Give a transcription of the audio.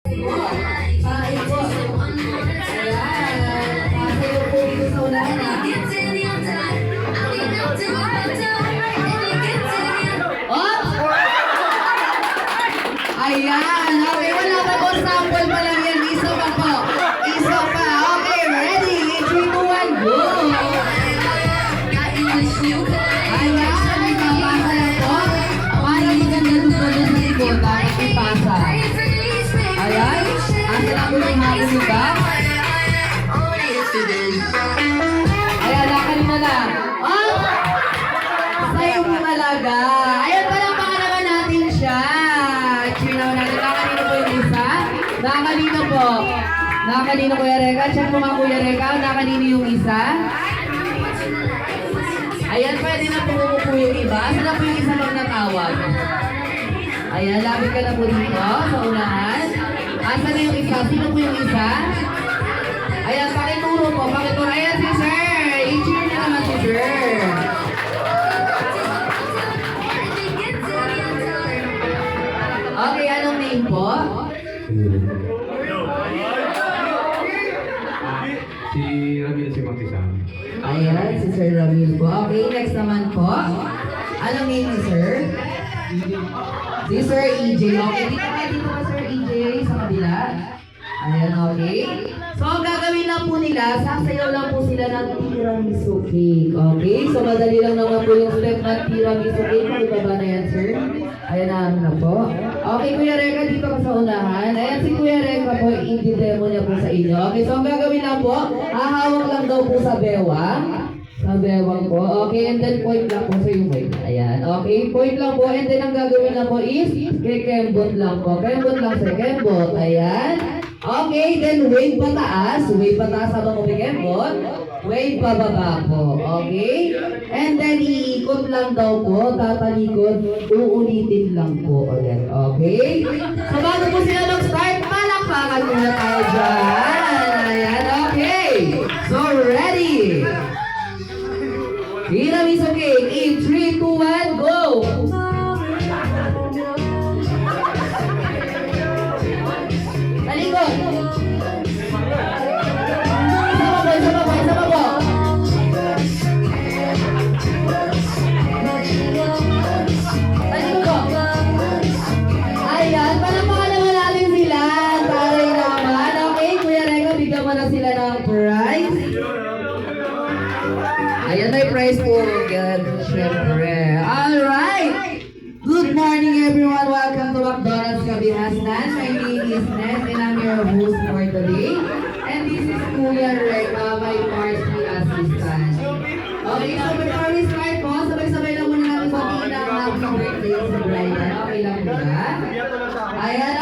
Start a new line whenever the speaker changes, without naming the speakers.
Kain po. Ayan. Kasayo po dito sa unahan ha. Ayan. Okay, wala pa po. Sample pa lang yan. Isa pa po. Isa pa. Okay, ready? 3, 2, 1, go! Ayan. May kapasa lang po. Para maganda doon sa likod. Dapat ipasa. Ayan. Asa na po yung hapon nyo ba? Ayan, nakalina na. Oh! Sa'yo mo talaga. Ayan, palakpakan naman natin siya. Cheer naman natin. Nakalino po yung isa. Nakalino po. Nakalino Kuya Reka. Check mo nga Kuya Reka. Nakalino yung isa. Ayan, pwede na pumupo yung iba. Asa na po yung isa lang natawag? Ayan, lapit ka na po dito sa unahan. Asa na yung isa? Sino po yung isa? Ayan, pakituro po. Pakituro. Ayan si Sir. I-cheer na naman si Sir. Okay, anong name po?
Si Ramil si Makisan.
Ayan, si Sir Ramil po. Okay, next naman po. Anong name ni Sir? Si Sir EJ. Okay, dito ka Sir EJ sa kabila. Ayan, okay. So, ang gagawin lang po nila, sasayaw lang po sila ng tiramisu cake. Okay? So, madali lang naman po yung step ng tiramisu cake. Ibaba na yan, sir. Ayan na po. Okay, Kuya Reka, dito ka sa unahan. Ayan, si Kuya Reka po, i-demo niya po sa inyo. Okay, so ang gagawin lang po, hahawak lang daw po sa bewang. Sa bewang po. Okay, and then point lang po sa yung weight. Ayan, okay, point lang po. And then ang gagawin lang po is, kekembot lang po. Kembot lang, sir. Kembot. Ayan. Okay, then wave pataas. Wave pataas habang kumikembot. Wave pababa po. Okay? And then iikot lang daw po. Tatalikod. Uulitin lang po ulit. Okay? So bago po sila mag-start, palakpakan muna tayo dyan. Ayan, okay. So ready? Tiramisu cake in 3, 2, 1, go! Talikod! Isa pa po, isa pa po. Talikod! Ayan, palakpakan naman natin sila. Taray naman. Okay, Kuya Reka, bigyan mo na sila ng prize. Ayan, may prize po. Good, syempre. Alright! Good morning, everyone. Welcome to McDonald's Kabihasnan. My name is Ned, and I'm your host for today. And this is Kuya Reka, my party assistant. Okay, so before we start po, sabay-sabay lang muna natin batiin ang happy birthday sa Brian. Okay lang ba? Ayan,